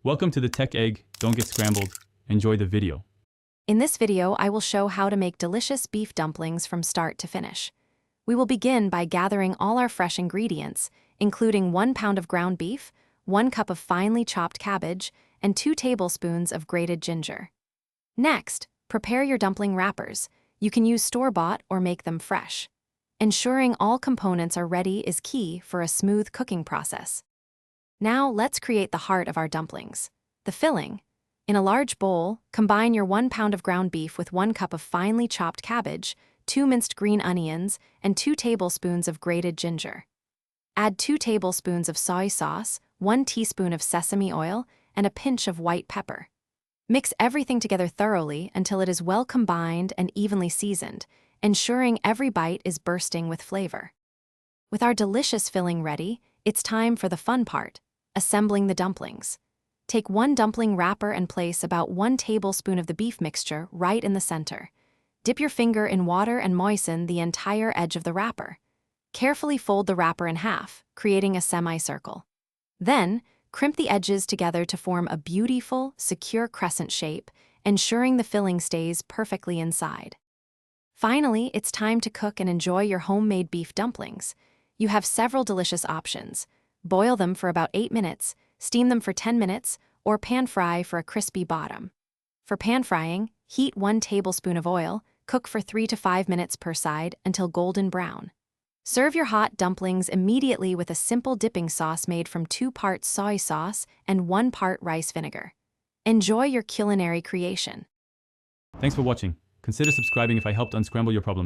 Welcome to the Tech Egg. Don't get scrambled. Enjoy the video. In this video, I will show how to make delicious beef dumplings from start to finish. We will begin by gathering all our fresh ingredients, including 1 pound of ground beef, 1 cup of finely chopped cabbage, and 2 tablespoons of grated ginger. Next, prepare your dumpling wrappers. You can use store-bought or make them fresh. Ensuring all components are ready is key for a smooth cooking process. Now let's create the heart of our dumplings, the filling. In a large bowl, combine your 1 pound of ground beef with 1 cup of finely chopped cabbage, 2 minced green onions, and 2 tablespoons of grated ginger. Add 2 tablespoons of soy sauce, 1 teaspoon of sesame oil, and a pinch of white pepper. Mix everything together thoroughly until it is well combined and evenly seasoned, ensuring every bite is bursting with flavor. With our delicious filling ready, it's time for the fun part, assembling the dumplings. Take 1 dumpling wrapper and place about 1 tablespoon of the beef mixture right in the center. Dip your finger in water and moisten the entire edge of the wrapper. Carefully fold the wrapper in half, creating a semicircle. Then, crimp the edges together to form a beautiful, secure crescent shape, ensuring the filling stays perfectly inside. Finally, it's time to cook and enjoy your homemade beef dumplings. You have several delicious options. Boil them for about 8 minutes, steam them for 10 minutes, or pan fry for a crispy bottom. For pan frying, heat 1 tablespoon of oil, cook for 3 to 5 minutes per side until golden brown. Serve your hot dumplings immediately with a simple dipping sauce made from 2 parts soy sauce and 1 part rice vinegar. Enjoy your culinary creation. Thanks for watching. Consider subscribing if I helped unscramble your problems.